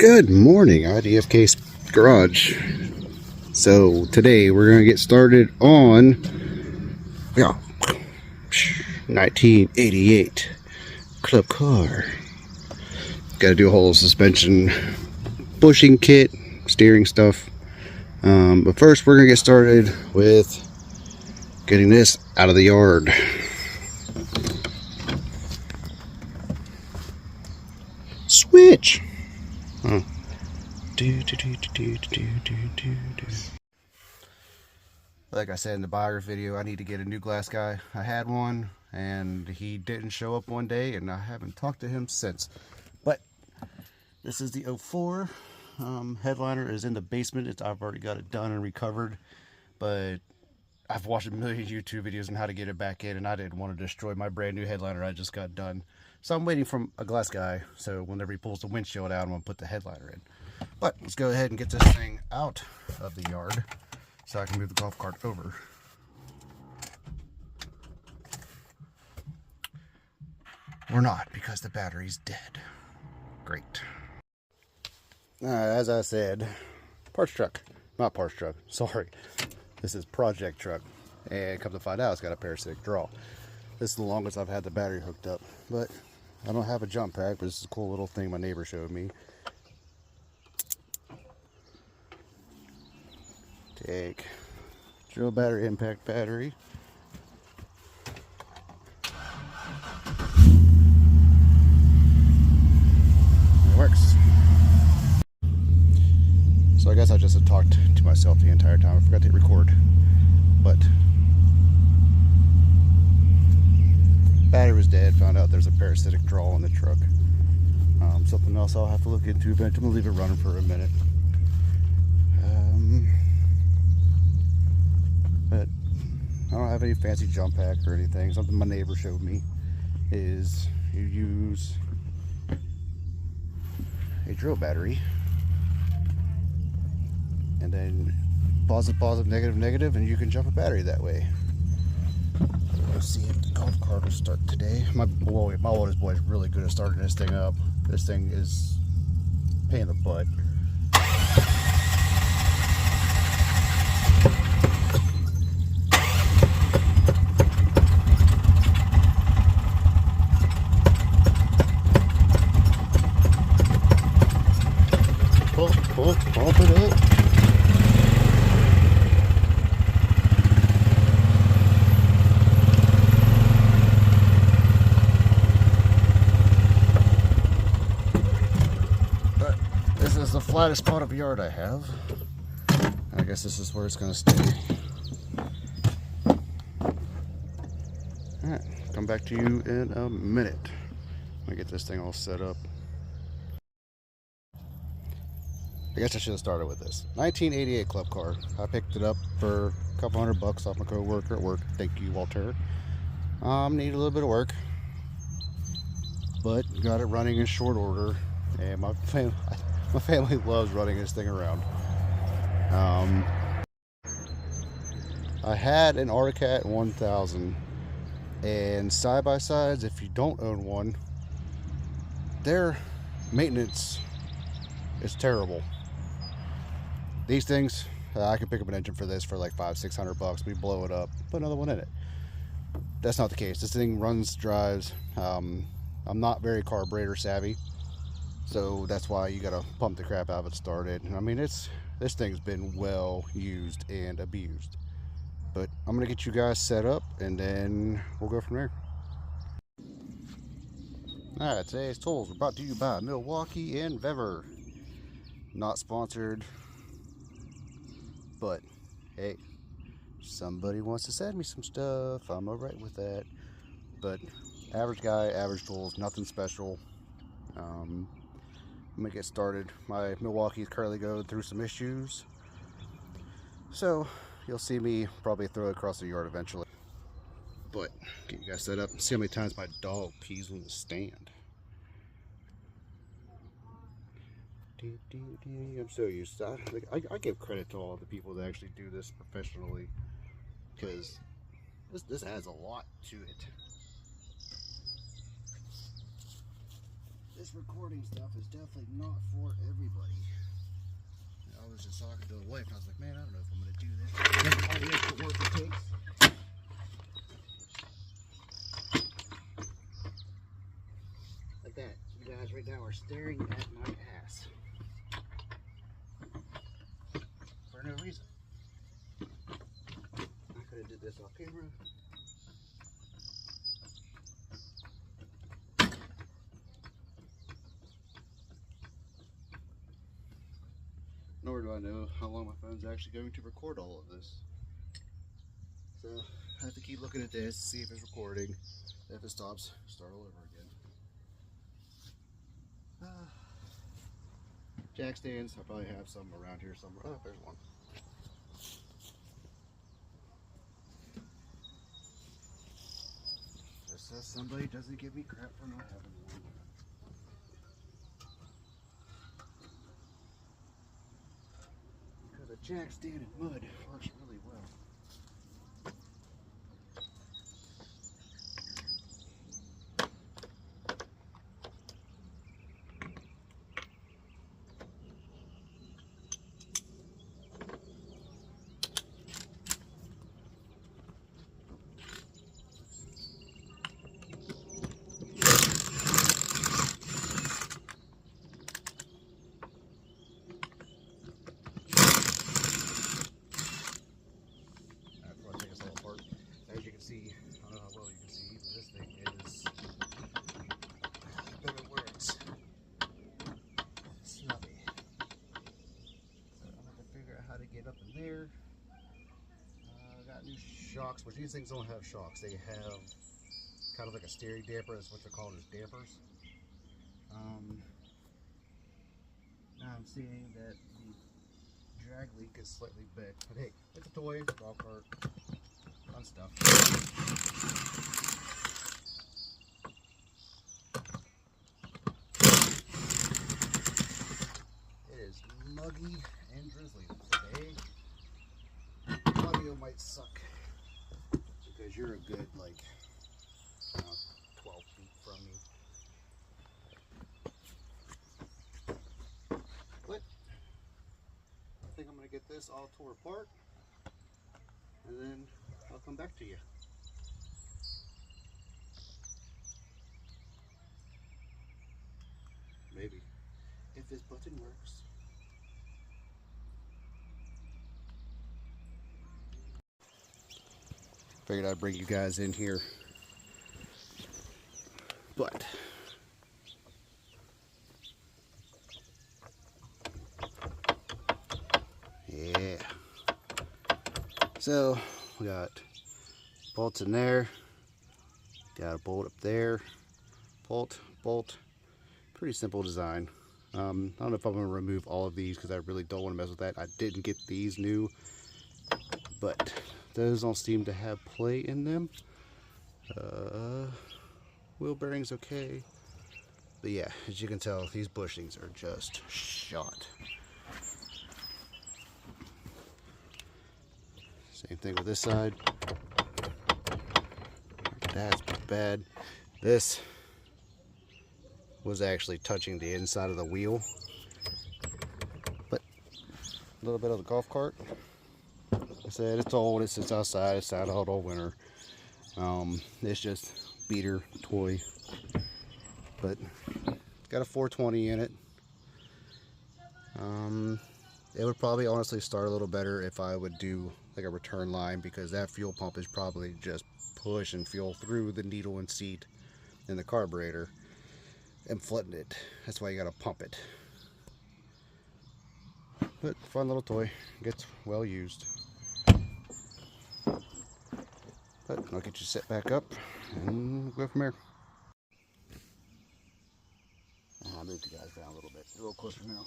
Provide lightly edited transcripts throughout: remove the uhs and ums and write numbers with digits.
Good morning, IDFK's Garage. So today we're gonna get started on 1988 club car. Got to do a whole suspension bushing kit, steering stuff. But first we're gonna get started with getting this out of the yard. Switch. Huh. Like I said in the buyer video, I need to get a new glass guy. I had one and he didn't show up one day and I haven't talked to him since. But this is the 04. Headliner is in the basement. I've already got it done and recovered, but I've watched a million YouTube videos on how to get it back in, and I didn't want to destroy my brand new headliner I just got done. So I'm waiting for a glass guy, so whenever he pulls the windshield out, I'm going to put the headliner in. But let's go ahead and get this thing out of the yard so I can move the golf cart over. Or not, because the battery's dead. Great. As I said, parts truck. Not parts truck, sorry. This is project truck, and come to find out it's got a parasitic draw. This is the longest I've had the battery hooked up, but I don't have a jump pack, but this is a cool little thing my neighbor showed me. Take drill battery, impact battery. It works. So I guess I just had talked to myself the entire time. I forgot to hit record. But battery was dead. Found out there's a parasitic draw on the truck. Something else I'll have to look into, but I'm gonna leave it running for a minute. But I don't have any fancy jump pack or anything. Something my neighbor showed me is you use a drill battery and then positive, negative, and you can jump a battery that way. Let's see if the golf cart will start today. My oldest boy is really good at starting this thing up. This thing is a pain in the butt. Pump it up. But this is the flattest spot of yard I have. I guess this is where it's going to stay. Alright, come back to you in a minute. Let me get this thing all set up. I guess I should have started with this 1988 club car. I picked it up for a couple $100 off my co-worker at work. Thank you, Walter. Need a little bit of work, but got it running in short order, and my family loves running this thing around. I had an Articat 1000, and side-by-sides, if you don't own one, their maintenance is terrible. These things, I can pick up an engine for this for like $500-600. We blow it up, put another one in it. That's not the case. This thing runs, drives. I'm not very carburetor savvy, so that's why you gotta pump the crap out of it started. I mean, this thing's been well used and abused. But I'm gonna get you guys set up, and then we'll go from there. All right, today's tools are brought to you by Milwaukee and Vever. Not sponsored, but hey, somebody wants to send me some stuff, I'm alright with that. But average guy, average tools, nothing special. I'm gonna get started. My Milwaukee is currently going through some issues, so you'll see me probably throw it across the yard eventually. But get you guys set up and see how many times my dog pees on the stand. I'm so used to that. I give credit to all the people that actually do this professionally, because this adds a lot to it. this recording stuff is definitely not for everybody. I was just talking to the wife and I was like, man, I don't know if I'm going to do this. All the extra work it takes. Like that. You guys right now are staring at my ass. For no reason. I could have did this off camera. Nor do I know how long my phone's actually going to record all of this. So I have to keep looking at this, see if it's recording. If it stops, start all over again. Jack stands, I probably have some around here somewhere. Oh, there's one. Just so somebody doesn't give me crap for not having one. Because a jack stand in mud works really well. As you can see, I don't know how well you can see, but this thing is better words. Snubby. So I'm going to figure out how to get up in there. I got new shocks, which these things don't have shocks. They have kind of like a steering damper. That's what they're called, as dampers. Now I'm seeing that the drag leak is slightly big, but hey, it's a toy, it's a golf cart, fun stuff. It is muggy and drizzly today. Audio might suck because you're a good like 12 feet from me. But I think I'm going to get this all tore apart and then I'll come back to you. Maybe. If this button works. Figured I'd bring you guys in here. But yeah. So we got bolts in there. Got a bolt up there. Bolt, bolt. Pretty simple design. I don't know if I'm going to remove all of these because I really don't want to mess with that. I didn't get these new, but those don't seem to have play in them. Wheel bearings okay. But yeah, as you can tell, these bushings are just shot. Same thing with this side. That's bad. This was actually touching the inside of the wheel. But a little bit of the golf cart. Like I said, it's old, it sits outside, it's out all winter. It's just beater toy. But it's got a 420 in it. It would probably honestly start a little better if I would do like a return line, because that fuel pump is probably just pushing fuel through the needle and seat in the carburetor and flooding it. That's why you gotta pump it. But fun little toy, gets well used. But I'll get you set back up and go from here. I'll move you guys down a little bit, a little closer now.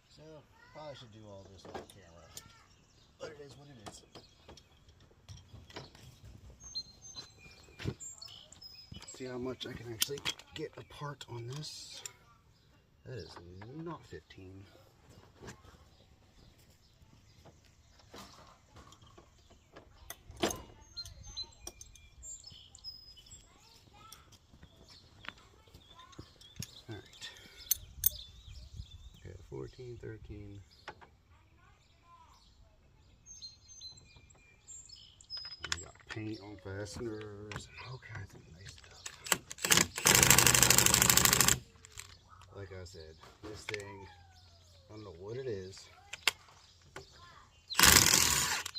So, probably should do all this on camera, but it is what it is. See how much I can actually get apart on this. That is not 15. 14, 13. We got paint on fasteners and all kinds of nice stuff. Like I said, this thing, I don't know what it is.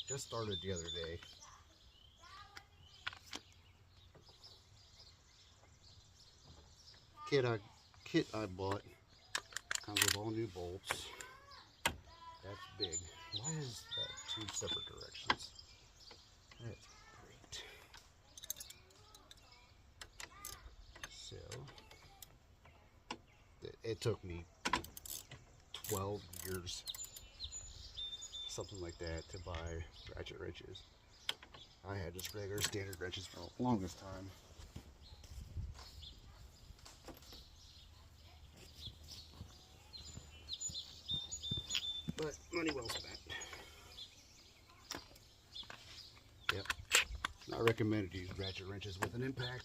Just started the other day. Kit I bought comes with all new bolts. That's big. Why is that two separate directions? That's great. So it took me 12 years, something like that, to buy ratchet wrenches. I had just regular standard wrenches for the longest time. But money well spent. Yep. Not recommended to use ratchet wrenches with an impact.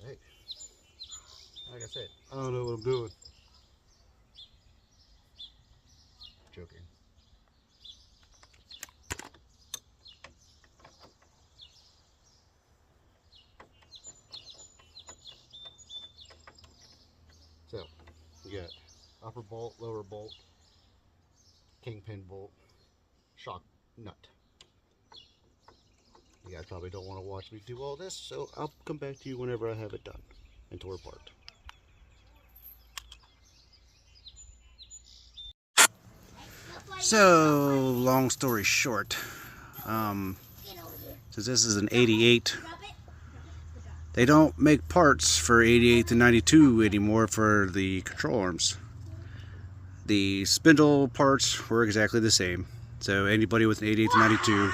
Hey, like I said, I don't know what I'm doing. Joking. So, you got upper bolt, lower bolt, kingpin bolt, shock nut. You guys probably don't want to watch me do all this, so I'll come back to you whenever I have it done and tore apart. So, long story short, since this is an 88, they don't make parts for 88 to 92 anymore for the control arms. The spindle parts were exactly the same. So anybody with an 88 to 92,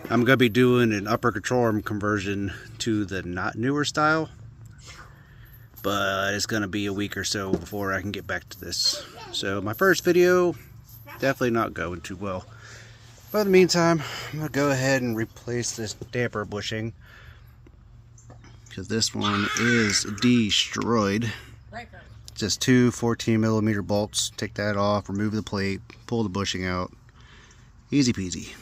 I'm going to be doing an upper control arm conversion to the not newer style. But it's going to be a week or so before I can get back to this. So my first video, definitely not going too well. But in the meantime, I'm going to go ahead and replace this damper bushing, because this one is destroyed. Just two 14mm bolts. Take that off, remove the plate, pull the bushing out. Easy peasy.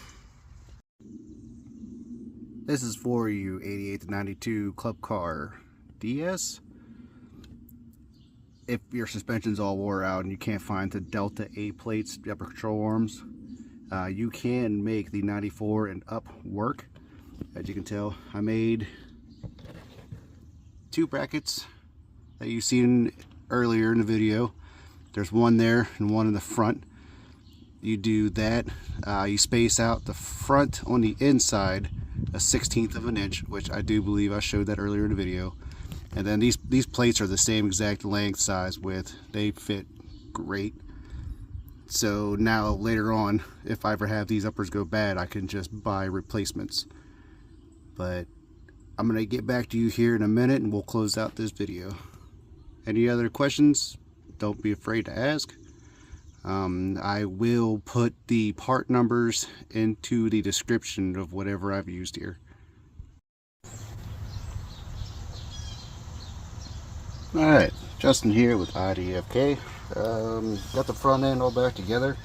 This is for you 88 to 92 Club Car DS. If your suspension's all wore out and you can't find the Delta A plates, the upper control arms, you can make the 94 and up work. As you can tell, I made two brackets that you've seen earlier in the video. There's one there and one in the front. You do that, you space out the front on the inside a 1/16 of an inch, which I do believe I showed that earlier in the video. And then these plates are the same exact length, size, width. They fit great. So now later on, if I ever have these uppers go bad, I can just buy replacements. But I'm going to get back to you here in a minute and we'll close out this video. Any other questions? Don't be afraid to ask. I will put the part numbers into the description of whatever I've used here. Alright, Justin here with IDFK. Got the front end all back together.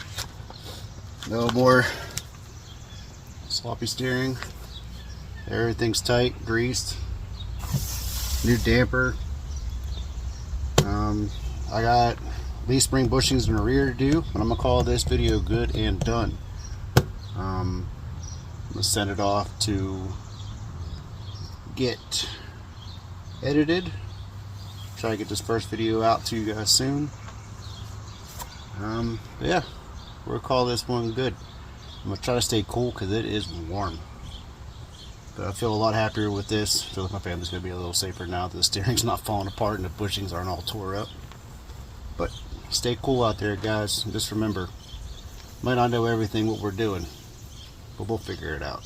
No more sloppy steering. Everything's tight, greased. New damper. I got leaf spring bushings in the rear to do, but I'm gonna call this video good and done. I'm gonna send it off to get edited. Try to get this first video out to you guys soon. Yeah, we'll call this one good. I'm gonna try to stay cool because it is warm. But I feel a lot happier with this. I feel like my family's gonna be a little safer now that the steering's not falling apart and the bushings aren't all tore up. But stay cool out there, guys. Just remember, might not know everything what we're doing, but we'll figure it out.